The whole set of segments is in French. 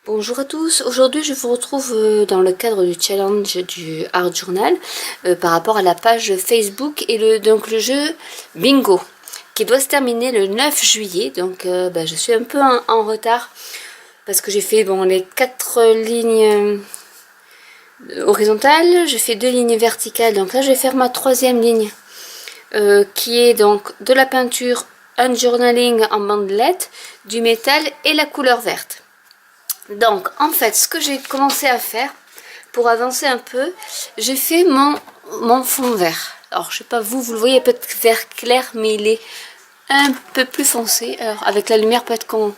Bonjour à tous, aujourd'hui je vous retrouve dans le cadre du challenge du Art Journal par rapport à la page Facebook et donc le jeu Bingo qui doit se terminer le 9 juillet. Donc je suis un peu en retard parce que j'ai fait les 4 lignes horizontales, j'ai fait 2 lignes verticales, donc là je vais faire ma troisième ligne qui est donc de la peinture, un journaling en bandelette, du métal et la couleur verte. Donc, en fait, ce que j'ai commencé à faire pour avancer un peu, j'ai fait mon fond vert. Alors, je sais pas, vous le voyez peut-être vert clair, mais il est un peu plus foncé. Alors, avec la lumière, peut-être qu'on...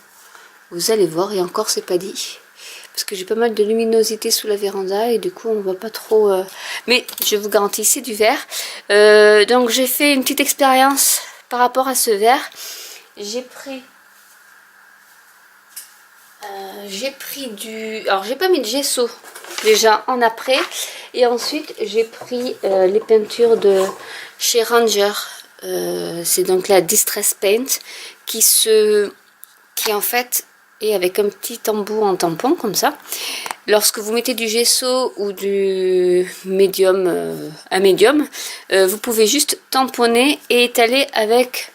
Vous allez voir, et encore, c'est pas dit. Parce que j'ai pas mal de luminosité sous la véranda, et du coup, on voit pas trop... Mais, je vous garantis, c'est du vert. Donc, j'ai fait une petite expérience par rapport à ce vert. J'ai pris du... Alors, j'ai pas mis de gesso déjà en après. Et ensuite, j'ai pris les peintures de chez Ranger. C'est donc la Distress Paint qui en fait est avec un petit embout en tampon comme ça. Lorsque vous mettez du gesso ou du médium, un médium, vous pouvez juste tamponner et étaler avec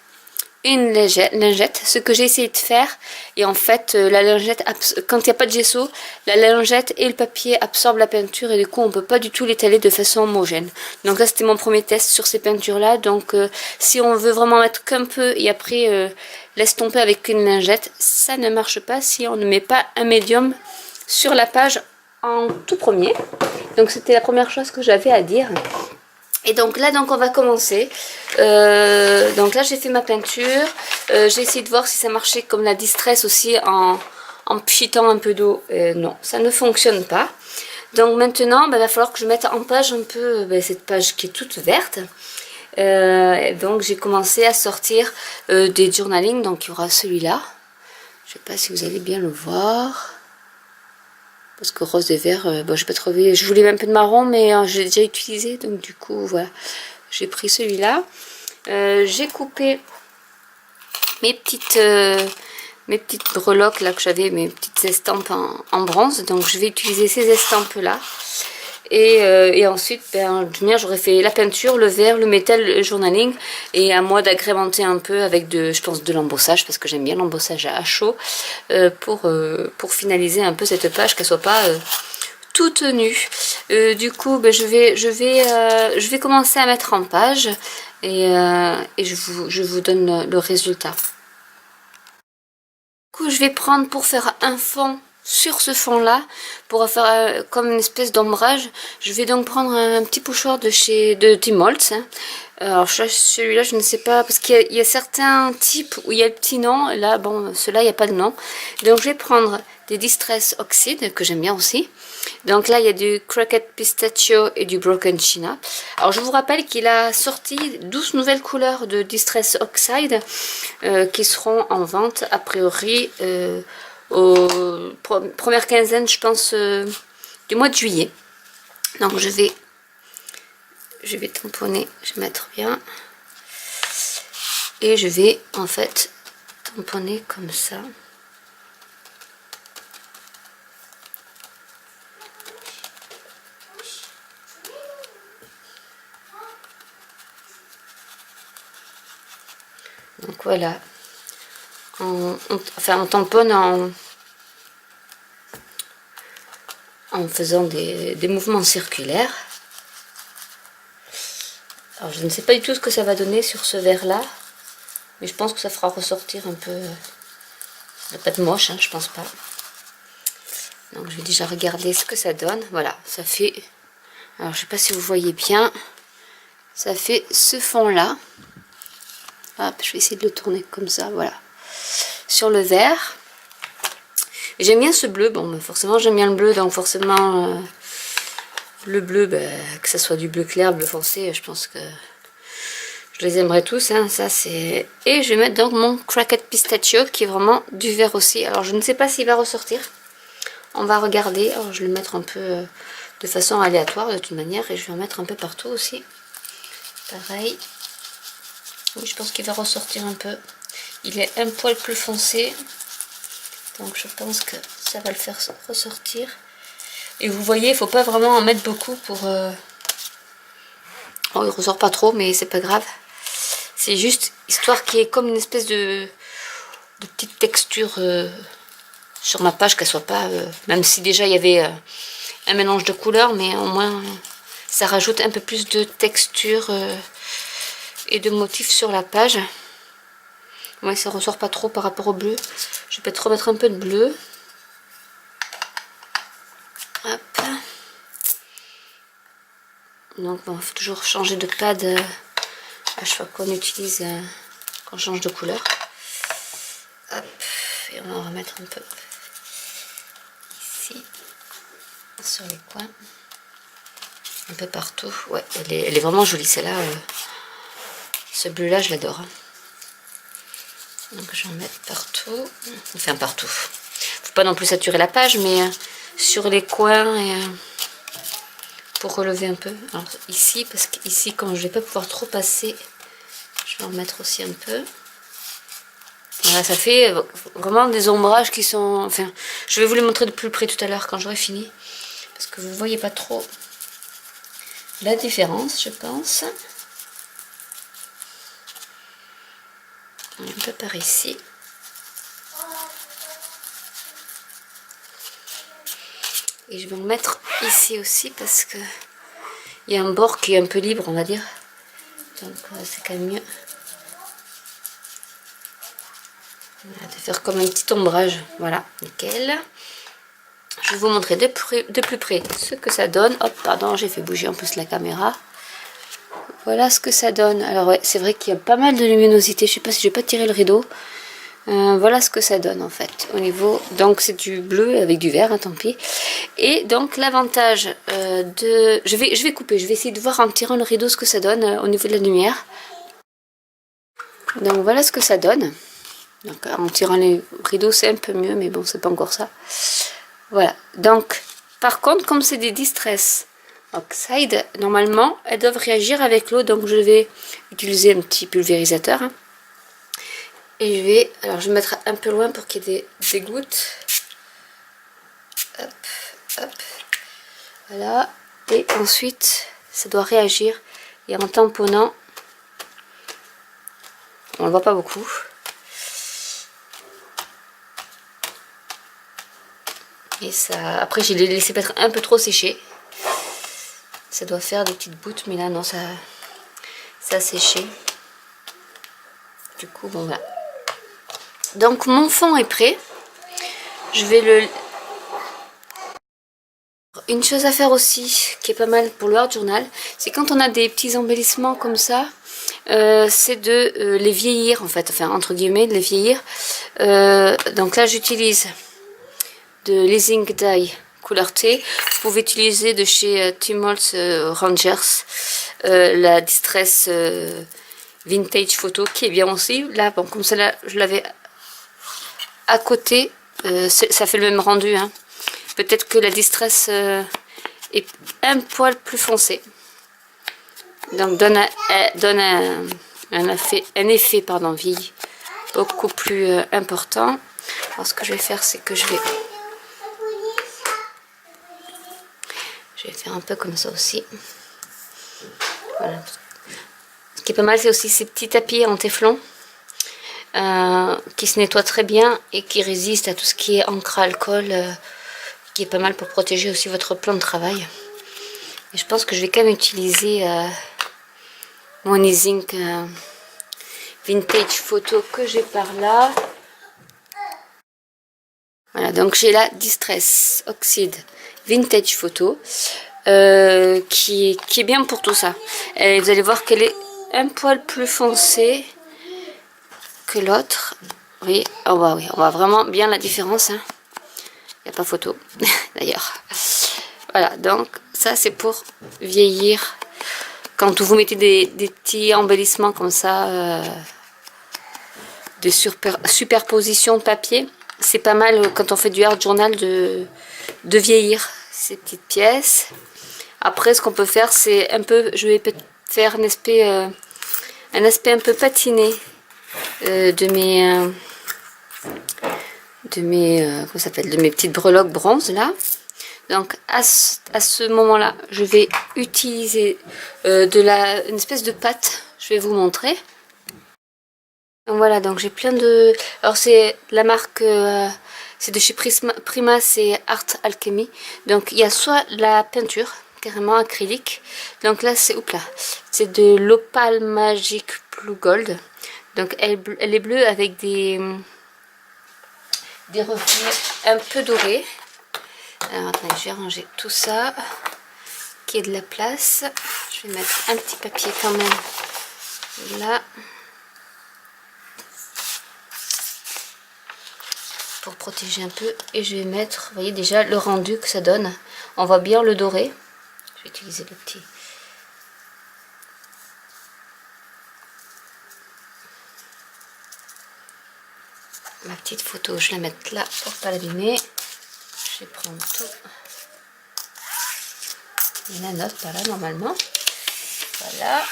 une lingette, ce que j'ai essayé de faire. Et en fait, la lingette, quand il n'y a pas de gesso, la lingette et le papier absorbent la peinture et du coup, on ne peut pas du tout l'étaler de façon homogène. Donc là, c'était mon premier test sur ces peintures-là. Donc, si on veut vraiment mettre qu'un peu et après laisse tomber avec une lingette, ça ne marche pas si on ne met pas un médium sur la page en tout premier. Donc, c'était la première chose que j'avais à dire. Et donc là, on va commencer. Donc là, j'ai fait ma peinture. J'ai essayé de voir si ça marchait comme la Distress aussi en pchitant un peu d'eau. Non, ça ne fonctionne pas. Donc maintenant, il va falloir que je mette en page un peu cette page qui est toute verte. Donc j'ai commencé à sortir des journaling. Donc il y aura celui-là. Je ne sais pas si vous allez bien le voir. Parce que rose et vert, j'ai pas trouvé. Je voulais un peu de marron, mais j'ai déjà utilisé. Donc du coup, voilà. J'ai pris celui-là. J'ai coupé mes petites breloques là que j'avais, mes petites estampes en bronze. Donc je vais utiliser ces estampes-là. Et ensuite, j'aurais fait la peinture, le verre, le métal, le journaling. Et à moi d'agrémenter un peu avec je pense de l'embossage, parce que j'aime bien l'embossage à chaud, pour finaliser un peu cette page, qu'elle soit pas toute nue. Du coup, je vais commencer à mettre en page et je vous donne le résultat. Du coup, je vais prendre pour faire un fond sur ce fond là pour faire comme une espèce d'ombrage. Je vais donc prendre un petit pochoir de Tim Holtz, hein. Alors celui-là je ne sais pas parce qu'il y a certains types où il y a le petit nom. Là bon, ceux-là il n'y a pas de nom. Donc je vais prendre des Distress Oxide que j'aime bien aussi. Donc là il y a du Cracked Pistachio et du Broken China. Alors je vous rappelle qu'il a sorti 12 nouvelles couleurs de Distress Oxide qui seront en vente a priori aux premières quinzaines, je pense, du mois de juillet. Donc je vais tamponner, je vais mettre bien. Et je vais en fait tamponner comme ça. Donc voilà. On tamponne en faisant des mouvements circulaires. Alors je ne sais pas du tout ce que ça va donner sur ce verre là, mais je pense que ça fera ressortir un peu. Ça va pas être moche, hein, je pense pas. Donc je vais déjà regarder ce que ça donne. Voilà, ça fait. Alors je sais pas si vous voyez bien, ça fait ce fond là. Hop, je vais essayer de le tourner comme ça, voilà. Sur le verre. J'aime bien ce bleu, bon forcément j'aime bien le bleu, donc forcément le bleu, que ça soit du bleu clair, bleu foncé, je pense que je les aimerais tous, hein, ça c'est... Et je vais mettre donc mon Cracked Pistachio qui est vraiment du vert aussi. Alors je ne sais pas s'il va ressortir, on va regarder. Alors je vais le mettre un peu de façon aléatoire de toute manière et je vais en mettre un peu partout aussi. Pareil. Oui, je pense qu'il va ressortir un peu. Il est un poil plus foncé. Donc je pense que ça va le faire ressortir. Et vous voyez, il ne faut pas vraiment en mettre beaucoup pour... Oh, il ressort pas trop, mais c'est pas grave. C'est juste histoire qu'il y ait comme une espèce de petite texture sur ma page, qu'elle soit pas... même si déjà il y avait un mélange de couleurs, mais au moins ça rajoute un peu plus de texture et de motifs sur la page. Ouais, ça ressort pas trop par rapport au bleu. Je vais peut-être remettre un peu de bleu. Hop. Donc bon, il faut toujours changer de pad à chaque fois qu'on utilise, qu'on change de couleur. Hop, et on va en remettre un peu ici, sur les coins, un peu partout. Ouais, elle est vraiment jolie celle-là. Ce bleu-là, je l'adore. Donc je vais en mettre partout, enfin partout. Faut pas non plus saturer la page, mais sur les coins et pour relever un peu. Alors ici, parce qu'ici, quand je vais pas pouvoir trop passer, je vais en mettre aussi un peu. Voilà, ça fait vraiment des ombrages qui sont... Enfin, je vais vous les montrer de plus près tout à l'heure quand j'aurai fini. Parce que vous ne voyez pas trop la différence, je pense. Un peu par ici. Et je vais en mettre ici aussi parce que il y a un bord qui est un peu libre, on va dire. Donc c'est quand même mieux. Voilà, de faire comme un petit ombrage. Voilà, nickel. Je vais vous montrer de plus près ce que ça donne. Hop, pardon, j'ai fait bouger en plus la caméra. Voilà ce que ça donne. Alors ouais, c'est vrai qu'il y a pas mal de luminosité. Je sais pas si je vais pas tirer le rideau. Voilà ce que ça donne en fait au niveau, donc c'est du bleu avec du vert, hein, tant pis. Et donc l'avantage je vais couper, je vais essayer de voir en tirant le rideau ce que ça donne au niveau de la lumière. Donc voilà ce que ça donne. Donc en tirant les rideaux c'est un peu mieux, mais bon c'est pas encore ça. Voilà, donc par contre comme c'est des Distress Oxide, normalement elles doivent réagir avec l'eau, donc je vais utiliser un petit pulvérisateur, hein. Et je vais mettre un peu loin pour qu'il y ait des gouttes. Hop, hop. Voilà. Et ensuite, ça doit réagir. Et en tamponnant, on ne le voit pas beaucoup. Et ça, après, j'ai laissé peut-être un peu trop sécher. Ça doit faire des petites gouttes, mais là, non, ça a séché. Du coup, bon, voilà. Donc mon fond est prêt. Je vais Une chose à faire aussi, qui est pas mal pour le art journal, c'est quand on a des petits embellissements comme ça, c'est de les vieillir en fait, enfin entre guillemets, de les vieillir. Donc là j'utilise de l'Easing Dye couleur thé. Vous pouvez utiliser de chez Tim Holtz Rangers la Distress Vintage Photo qui est bien aussi. Là, bon, comme ça, là, je l'avais à côté, ça fait le même rendu, hein. Peut-être que la Distress est un poil plus foncé, donc donne un effet pardon, vie beaucoup plus important. Alors ce que je vais faire, c'est que je vais faire un peu comme ça aussi. Voilà. Ce qui est pas mal, c'est aussi ces petits tapis en téflon qui se nettoient très bien et qui résistent à tout ce qui est encre à alcool, qui est pas mal pour protéger aussi votre plan de travail. Et je pense que je vais quand même utiliser mon Easing Vintage Photo que j'ai par là. Voilà, donc j'ai la Distress Oxide Vintage Photo qui est bien pour tout ça. Et vous allez voir qu'elle est un poil plus foncée que l'autre. Oui, on voit vraiment bien la différence, hein. Il n'y a pas photo d'ailleurs. Voilà, donc ça c'est pour vieillir. Quand vous mettez des petits embellissements comme ça, des superpositions de papier, c'est pas mal quand on fait du art journal de vieillir ces petites pièces. Après, ce qu'on peut faire, c'est un peu, je vais faire un aspect un peu patiné de de mes, comment ça s'appelle, de mes petites breloques bronze là. Donc à ce moment-là, je vais utiliser une espèce de pâte. Je vais vous montrer. Donc voilà, donc j'ai plein de... Alors c'est la marque, c'est de chez Prima, c'est Art Alchemy. Donc il y a soit la peinture, carrément acrylique. Donc là c'est, oups là, c'est de l'Opal Magic Blue Gold. Donc elle est bleue avec des reflets un peu dorés. Alors attendez, je vais ranger tout ça, qui est de la place. Je vais mettre un petit papier quand même là. Pour protéger un peu, et je vais mettre, vous voyez déjà le rendu que ça donne, on voit bien le doré. Je vais utiliser le petit, ma petite photo, je vais la mettre là pour pas l'abîmer. Je vais prendre tout, il y a la note par là normalement, voilà,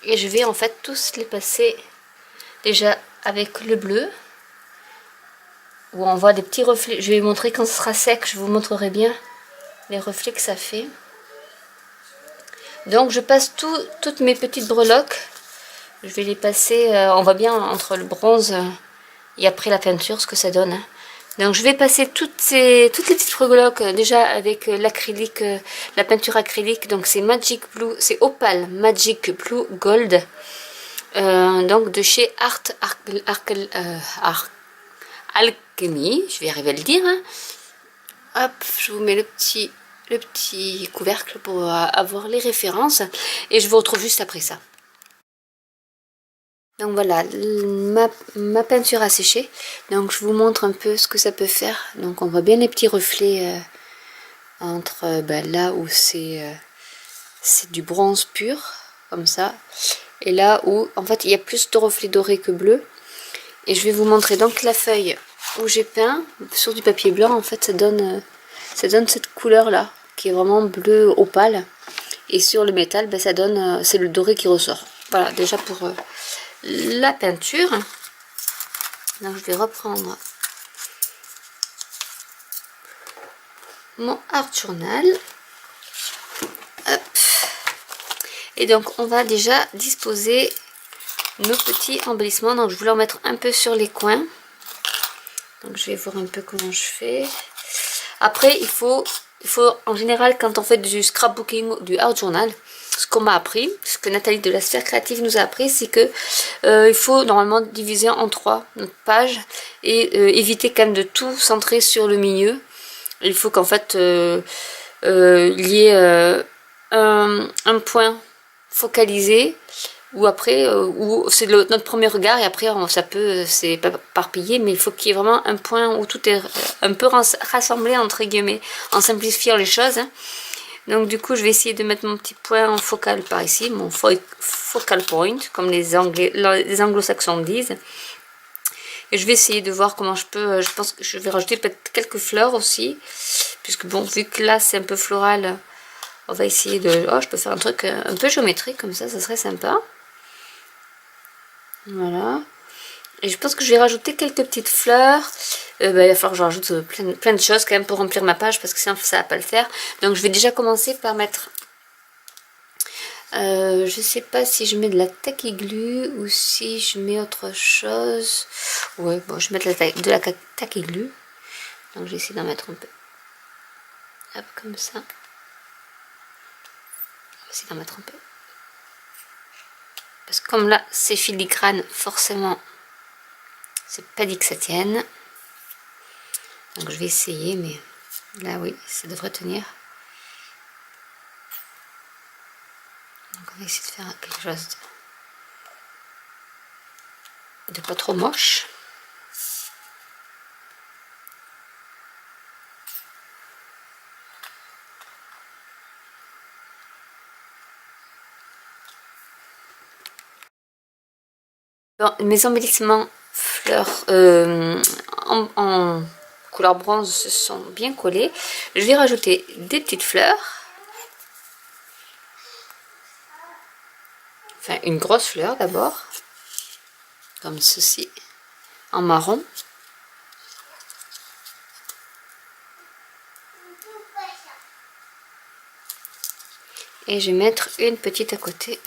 et je vais en fait tous les passer déjà avec le bleu, où on voit des petits reflets. Je vais vous montrer quand ce sera sec, je vous montrerai bien les reflets que ça fait. Donc je passe toutes mes petites breloques, je vais les passer, on voit bien entre le bronze et après la peinture ce que ça donne. Donc je vais passer toutes les petites breloques déjà avec l'acrylique, la peinture acrylique. Donc c'est Magic Blue, c'est Opal Magic Blue Gold, donc de chez Alchemy, je vais arriver à le dire. Hein. Hop, je vous mets le petit couvercle pour avoir les références, et je vous retrouve juste après ça. Donc voilà, ma peinture a séché, donc je vous montre un peu ce que ça peut faire. Donc on voit bien les petits reflets entre là où c'est du bronze pur, comme ça, et là où en fait il y a plus de reflets dorés que bleus. Et je vais vous montrer donc la feuille où j'ai peint sur du papier blanc. En fait ça donne cette couleur là qui est vraiment bleu opale, et sur le métal ça donne, c'est le doré qui ressort. Voilà déjà pour la peinture. Donc je vais reprendre mon art journal. Hop. Et donc on va déjà disposer nos petits embellissements. Donc je voulais en mettre un peu sur les coins. Donc je vais voir un peu comment je fais. Après il faut en général, quand on fait du scrapbooking, du art journal, ce qu'on m'a appris, ce que Nathalie de la Sphère Créative nous a appris, c'est que il faut normalement diviser en 3 notre page, et éviter quand même de tout centrer sur le milieu. Il faut qu'en fait il y ait un point focalisé, ou après où c'est notre premier regard, et après ça peut s'éparpiller, mais il faut qu'il y ait vraiment un point où tout est un peu rassemblé entre guillemets, en simplifiant les choses. Hein. Donc du coup je vais essayer de mettre mon petit point en focal par ici, mon focal point, comme les anglo-saxons disent. Et je vais essayer de voir comment je peux, je pense que je vais rajouter peut-être quelques fleurs aussi, puisque bon, vu que là c'est un peu floral, on va essayer de... Oh, je peux faire un truc un peu géométrique comme ça serait sympa. Voilà. Et je pense que je vais rajouter quelques petites fleurs. Il va falloir que je rajoute plein de choses quand même pour remplir ma page, parce que sinon ça va pas le faire. Donc je vais déjà commencer par mettre... je sais pas si je mets de la tacky glue ou si je mets autre chose. Ouais, bon, je vais mettre de la tacky glue. Donc je vais essayer d'en mettre un peu. Hop, comme ça. Je vais essayer d'en mettre un peu. Parce que comme là c'est filigrane, forcément c'est pas dit que ça tienne. Donc je vais essayer, mais là oui, ça devrait tenir. Donc on va essayer de faire quelque chose de pas trop moche. Bon, mes embellissements fleurs en couleur bronze se sont bien collés. Je vais rajouter des petites fleurs. Enfin, une grosse fleur d'abord. Comme ceci. En marron. Et je vais mettre une petite à côté.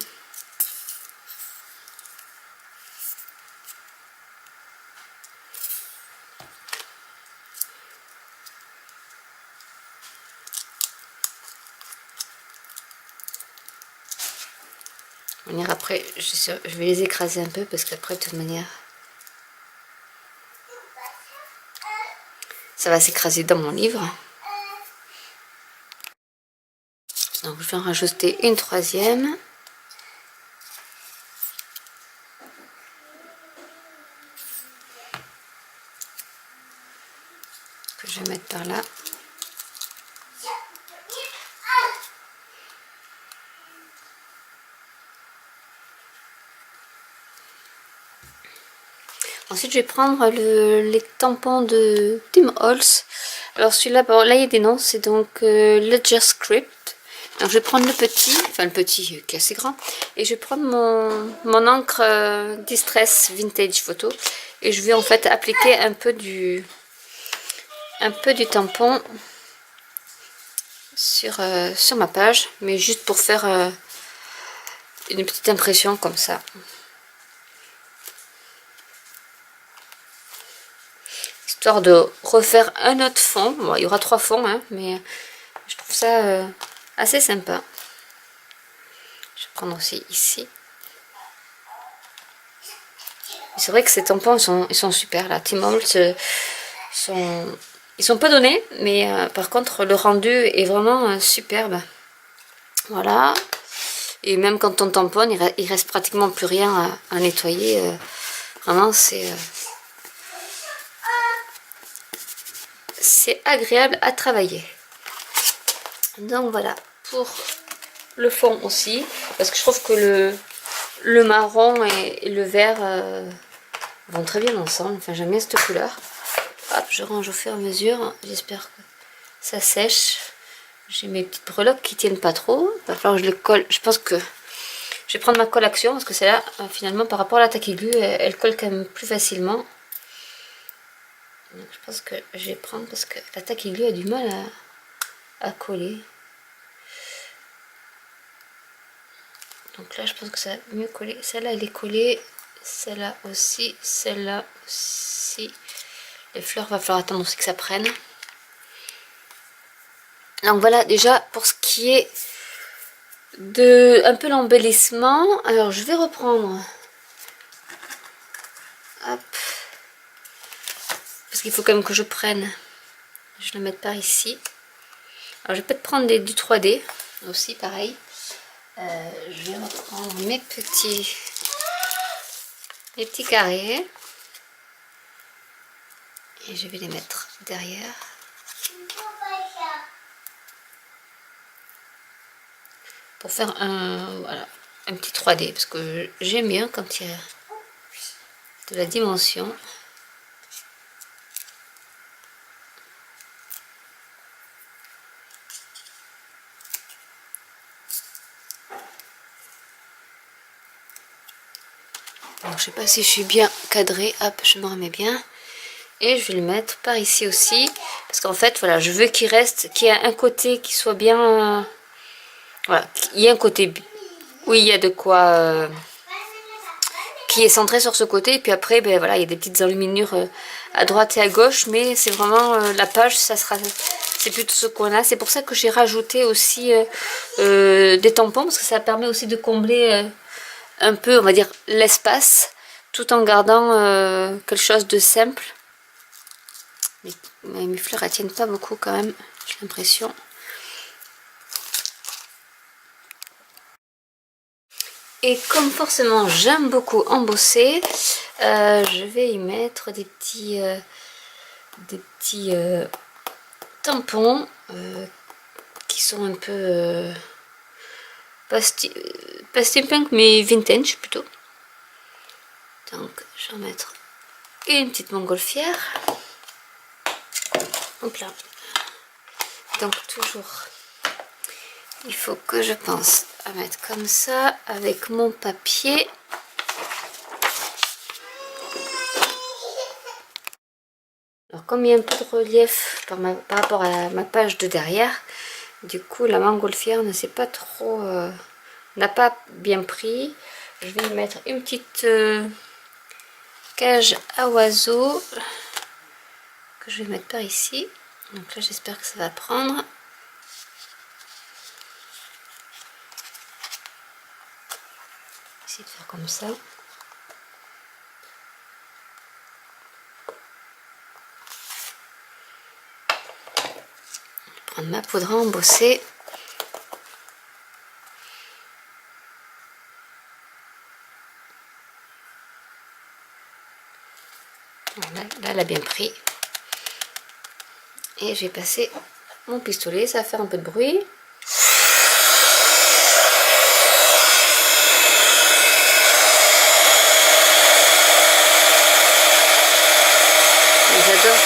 Après, je vais les écraser un peu parce qu'après, de toute manière, ça va s'écraser dans mon livre. Donc, je vais en rajouter une troisième. Que je vais mettre par là. Ensuite, je vais prendre les tampons de Tim Holtz. Alors celui-là, bon, là il y a des noms, c'est donc Ledger Script. Donc je vais prendre le petit, enfin le petit qui est assez grand, et je vais prendre mon encre Distress Vintage Photo, et je vais en fait appliquer un peu du tampon sur ma page, mais juste pour faire une petite impression comme ça. Histoire de refaire un autre fond. Bon, il y aura 3 fonds, hein, mais je trouve ça assez sympa. Je vais prendre aussi ici. C'est vrai que ces tampons ils sont super là. Tim Holtz ils sont pas donnés, mais par contre le rendu est vraiment superbe. Voilà. Et même quand on tamponne, il reste pratiquement plus rien à nettoyer. Vraiment c'est agréable à travailler. Donc voilà pour le fond aussi, parce que je trouve que le marron et le vert vont très bien ensemble. Enfin, j'aime bien cette couleur. Hop, je range au fur et à mesure. J'espère que ça sèche. J'ai mes petites breloques qui tiennent pas trop. Il va falloir que je les colle. Je pense que je vais prendre ma colle action parce que celle-là, finalement, par rapport à la taque aiguë, elle colle quand même plus facilement. Donc, je pense que je vais prendre parce que la taque aiguë a du mal à coller. Donc là, je pense que ça va mieux coller. Celle-là, elle est collée. Celle-là aussi. Celle-là aussi. Les fleurs, va falloir attendre aussi que ça prenne. Donc voilà, déjà, pour ce qui est de un peu l'embellissement. Alors, je vais reprendre. Hop. Parce qu'il faut quand même que je prenne. Je vais le mettre par ici. Alors, je vais peut-être prendre du 3D aussi, pareil. Je vais reprendre mes petits carrés. Et je vais les mettre derrière. Pour faire voilà, un petit 3D. Parce que j'aime bien quand il y a de la dimension. Donc, je sais pas si je suis bien cadrée. Hop, je me remets bien. Et je vais le mettre par ici aussi. Parce qu'en fait, voilà, je veux qu'il reste, qu'il y ait un côté qui soit bien... voilà, il y a un côté... oui, il y a de quoi... qui est centré sur ce côté. Et puis après, ben voilà, il y a des petites enluminures à droite et à gauche. Mais c'est vraiment la page, ça sera... c'est plutôt ce coin-là. C'est pour ça que j'ai rajouté aussi des tampons. Parce que ça permet aussi de combler un peu, on va dire, l'espace. Tout en gardant quelque chose de simple. Mais mes fleurs, elles tiennent pas beaucoup quand même, j'ai l'impression. Et comme forcément j'aime beaucoup embosser, je vais y mettre des petits tampons qui sont un peu pas steampunk mais vintage plutôt. Donc je vais en mettre une petite montgolfière. Hop là. Donc toujours, il faut que je pense à mettre comme ça avec mon papier. Alors comme il y a un peu de relief par rapport à ma page de derrière, du coup la montgolfière ne s'est pas trop, n'a pas bien pris. Je vais y mettre une petite cage à oiseaux que je vais mettre par ici. Donc là j'espère que ça va prendre. Essayer de faire comme ça. Je vais prendre ma poudre à embosser. Voilà, là elle a bien pris. Et j'ai passé mon pistolet, ça va faire un peu de bruit. J'adore.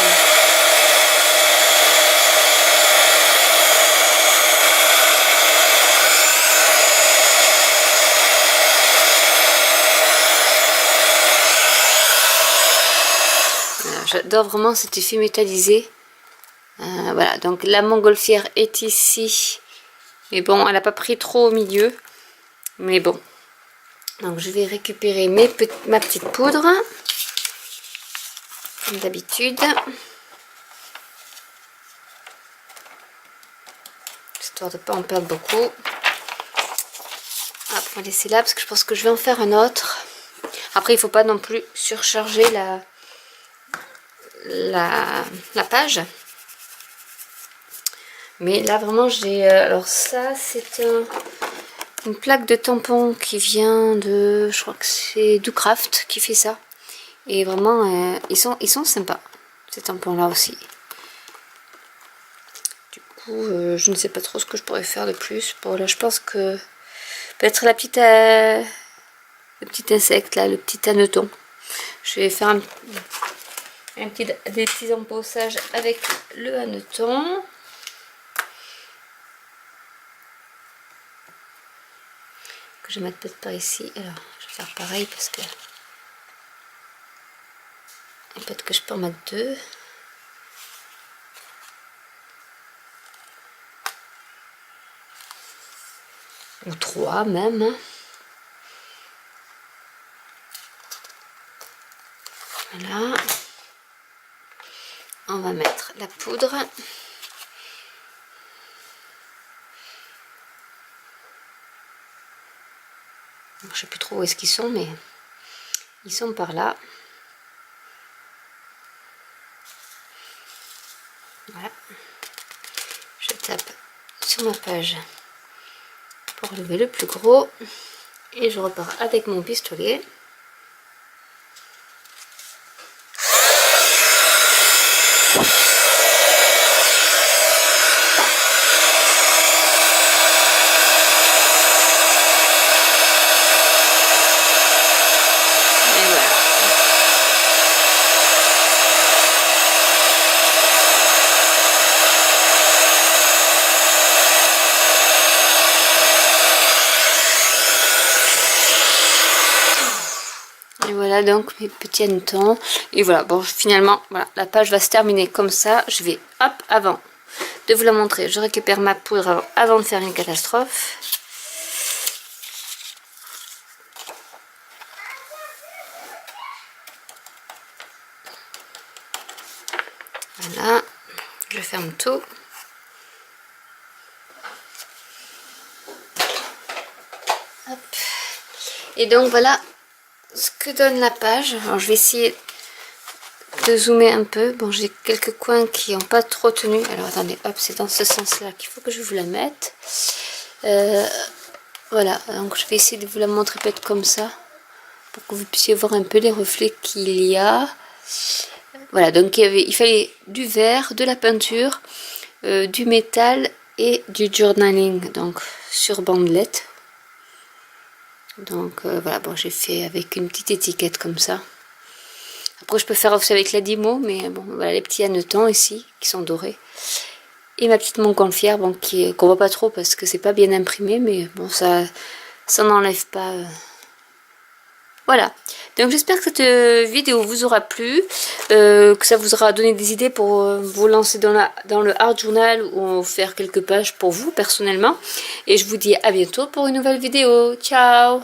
J'adore vraiment cet effet métallisé. Voilà, donc la montgolfière est ici. Mais bon, elle n'a pas pris trop au milieu. Mais bon. Donc je vais récupérer ma petite poudre. Comme d'habitude. Histoire de ne pas en perdre beaucoup. Hop, on va laisser là parce que je pense que je vais en faire un autre. Après, il ne faut pas non plus surcharger la page. Mais là, vraiment, j'ai... alors ça, c'est une plaque de tampon qui vient de... Je crois que c'est Doocraft qui fait ça. Et vraiment, ils sont sympas, ces tampons-là aussi. Du coup, je ne sais pas trop ce que je pourrais faire de plus. Bon, là, je pense que... Peut-être le petit insecte, là, le petit hanneton. Je vais faire des petits embossages avec le hanneton. Que je vais mettre peut-être par ici. Alors, je vais faire pareil parce que... Peut-être que je peux en mettre 2. Ou 3 même. Voilà. On va mettre la poudre. Je ne sais plus trop où est-ce qu'ils sont, mais ils sont par là. Voilà. Je tape sur ma page pour lever le plus gros. Et je repars avec mon pistolet. Et voilà donc mes petits hannetons. Et voilà, bon finalement, voilà, la page va se terminer comme ça. Je vais, hop, avant de vous la montrer, je récupère ma poudre avant de faire une catastrophe. Voilà, je ferme tout. Hop. Et donc voilà ce que donne la page. Alors je vais essayer de zoomer un peu. Bon, j'ai quelques coins qui n'ont pas trop tenu. Alors attendez, hop, c'est dans ce sens là qu'il faut que je vous la mette. Voilà, donc je vais essayer de vous la montrer peut-être comme ça pour que vous puissiez voir un peu les reflets qu'il y a. Voilà, donc il fallait du verre, de la peinture, du métal et du journaling, donc sur bandelette. Donc voilà, bon, j'ai fait avec une petite étiquette comme ça. Après, je peux faire aussi avec la Dymo, mais bon, voilà les petits hannetons ici qui sont dorés. Et ma petite montgolfière, bon, qu'on voit pas trop parce que c'est pas bien imprimé, mais bon, ça n'enlève pas Voilà, donc j'espère que cette vidéo vous aura plu, que ça vous aura donné des idées pour vous lancer dans le art journal ou faire quelques pages pour vous personnellement. Et je vous dis à bientôt pour une nouvelle vidéo. Ciao!